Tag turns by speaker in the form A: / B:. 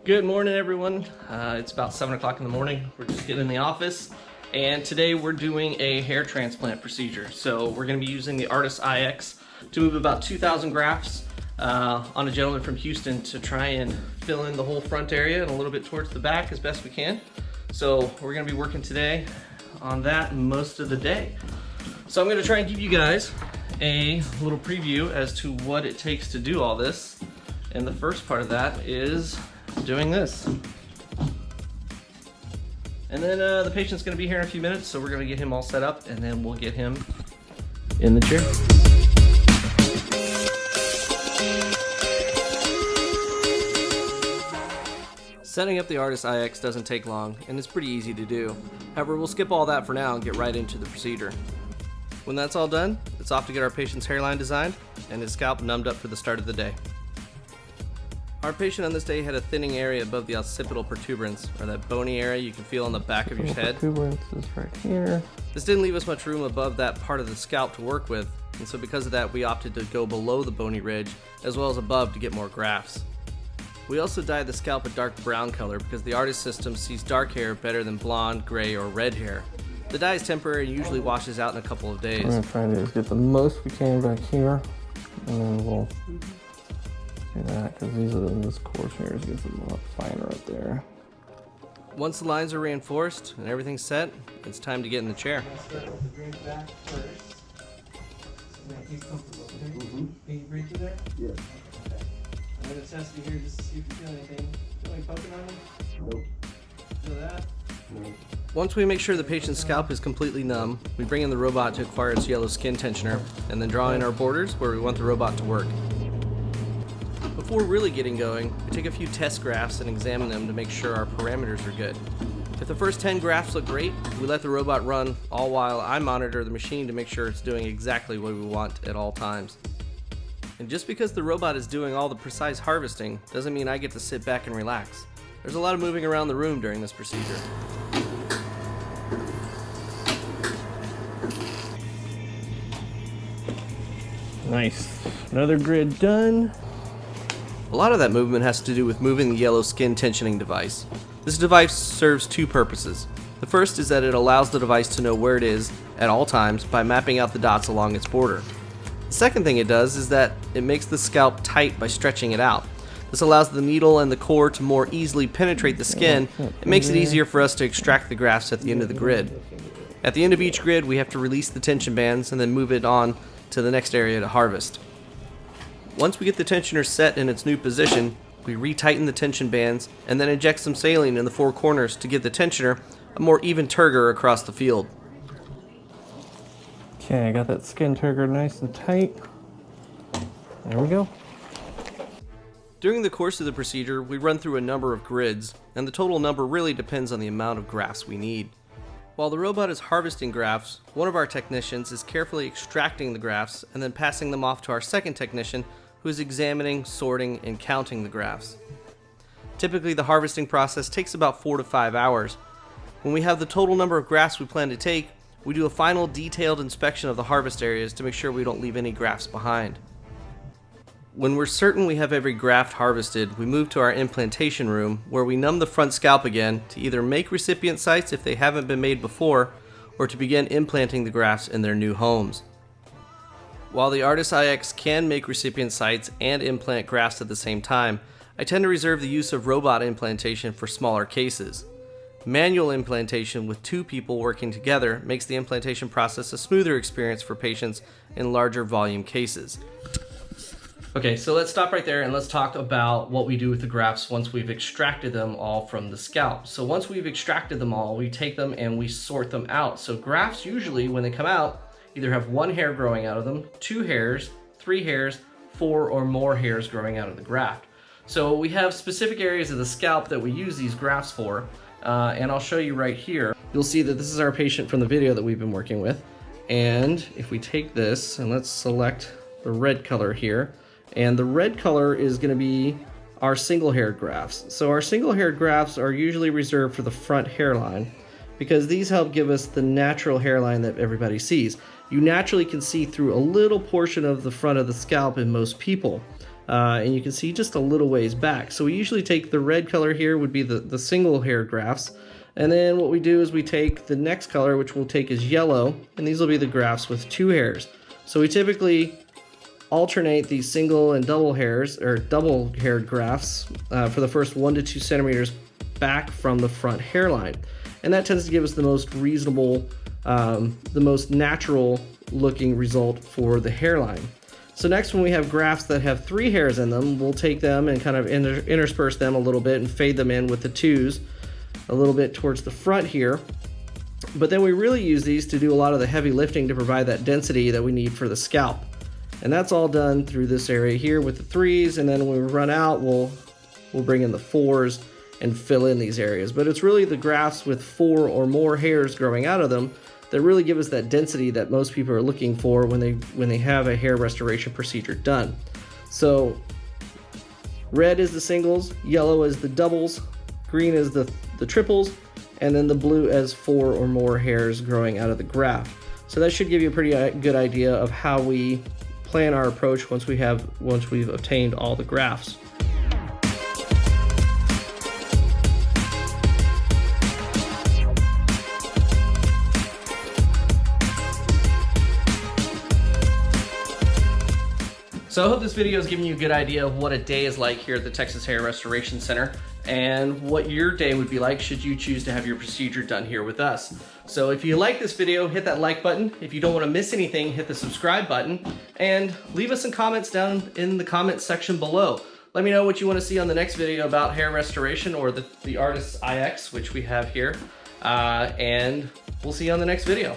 A: Good morning, everyone. It's about 7 o'clock in the morning. We're just getting in the office, and today we're doing a hair transplant procedure. So we're going to be using the Artas IX to move about 2,000 grafts on a gentleman from Houston to try and fill in the whole front area and a little bit towards the back as best we can. So we're going to be working today on that most of the day. So I'm going to try and give you guys a little preview as to what it takes to do all this. And the first part of that is doing this. And then the patient's gonna be here in a few minutes, so we're gonna get him all set up and then we'll get him in the chair. Setting up the Artas IX doesn't take long and it's pretty easy to do. However, we'll skip all that for now and get right into the procedure. When that's all done, it's off to get our patient's hairline designed and his scalp numbed up for the start of the day. Our patient on this day had a thinning area above the occipital protuberance, or that bony area you can feel on the back of your head.
B: Protuberance is right here.
A: This didn't leave us much room above that part of the scalp to work with, and so because of that we opted to go below the bony ridge as well as above to get more grafts. We also dyed the scalp a dark brown color because the Artas system sees dark hair better than blonde, gray, or red hair. The dye is temporary and usually washes out in a couple of days.
B: We're going to try to get the most we can back here, and then we'll that because this coarse hairs gets a lot finer right there.
A: Once the lines are reinforced and everything's set, it's time to get in the chair.
C: Start with the drink back first. Make you comfortable. Okay? Can you breathe through there?
B: Yes.
C: Okay. I'm gonna test you here just to see if you feel anything. Feel like poking on me?
B: Nope.
C: Feel that?
B: Nope.
A: Once we make sure the patient's scalp is completely numb, we bring in the robot to acquire its yellow skin tensioner and then draw in our borders where we want the robot to work. Before really getting going, we take a few test grafts and examine them to make sure our parameters are good. If the first 10 grafts look great, we let the robot run, all while I monitor the machine to make sure it's doing exactly what we want at all times. And just because the robot is doing all the precise harvesting doesn't mean I get to sit back and relax. There's a lot of moving around the room during this procedure.
B: Nice. Another grid done.
A: A lot of that movement has to do with moving the yellow skin tensioning device. This device serves two purposes. The first is that it allows the device to know where it is at all times by mapping out the dots along its border. The second thing it does is that it makes the scalp tight by stretching it out. This allows the needle and the core to more easily penetrate the skin. It makes it easier for us to extract the grafts at the end of the grid. At the end of each grid, we have to release the tension bands and then move it on to the next area to harvest. Once we get the tensioner set in its new position, we retighten the tension bands and then inject some saline in the four corners to give the tensioner a more even turgor across the field.
B: Okay, I got that skin turgor nice and tight. There we go.
A: During the course of the procedure, we run through a number of grids, and the total number really depends on the amount of grafts we need. While the robot is harvesting grafts, one of our technicians is carefully extracting the grafts and then passing them off to our second technician, who is examining, sorting, and counting the grafts. Typically, the harvesting process takes about 4 to 5 hours. When we have the total number of grafts we plan to take, we do a final detailed inspection of the harvest areas to make sure we don't leave any grafts behind. When we're certain we have every graft harvested, we move to our implantation room where we numb the front scalp again to either make recipient sites if they haven't been made before, or to begin implanting the grafts in their new homes. While the Artas IX can make recipient sites and implant grafts at the same time, I tend to reserve the use of robot implantation for smaller cases. Manual implantation with 2 people working together makes the implantation process a smoother experience for patients in larger volume cases. Okay, so let's stop right there and let's talk about what we do with the grafts once we've extracted them all from the scalp. So once we've extracted them all, we take them and we sort them out. So grafts usually, when they come out, either have 1 hair growing out of them, 2 hairs, 3 hairs, 4 or more hairs growing out of the graft. So we have specific areas of the scalp that we use these grafts for, and I'll show you right here. You'll see that this is our patient from the video that we've been working with. And if we take this and let's select the red color here, and the red color is going to be our single-haired grafts. So our single-haired grafts are usually reserved for the front hairline because these help give us the natural hairline that everybody sees. You naturally can see through a little portion of the front of the scalp in most people. and you can see just a little ways back. So we usually take the red color here would be the single hair grafts, and then what we do is we take the next color, which we'll take as yellow, and these will be the grafts with 2 hairs. So we typically alternate these single and double hairs, or double haired grafts, for the first 1 to 2 centimeters back from the front hairline. And that tends to give us the most reasonable, the most natural looking result for the hairline. So next, when we have grafts that have 3 hairs in them, we'll take them and kind of intersperse them a little bit and fade them in with the 2s a little bit towards the front here. But then we really use these to do a lot of the heavy lifting to provide that density that we need for the scalp. And that's all done through this area here with the 3s, and then when we run out, we'll bring in the 4s and fill in these areas. But it's really the grafts with 4 or more hairs growing out of them that really give us that density that most people are looking for when they have a hair restoration procedure done. So red is the singles, yellow is the doubles, green is the triples, and then the blue as 4 or more hairs growing out of the graft. So that should give you a pretty good idea of how we plan our approach once we've obtained all the grafts. So I hope this video has given you a good idea of what a day is like here at the Texas Hair Restoration Center and what your day would be like should you choose to have your procedure done here with us. So if you like this video, hit that like button. If you don't want to miss anything, hit the subscribe button and leave us some comments down in the comments section below. Let me know what you want to see on the next video about hair restoration or the Artas IX, which we have here, and we'll see you on the next video.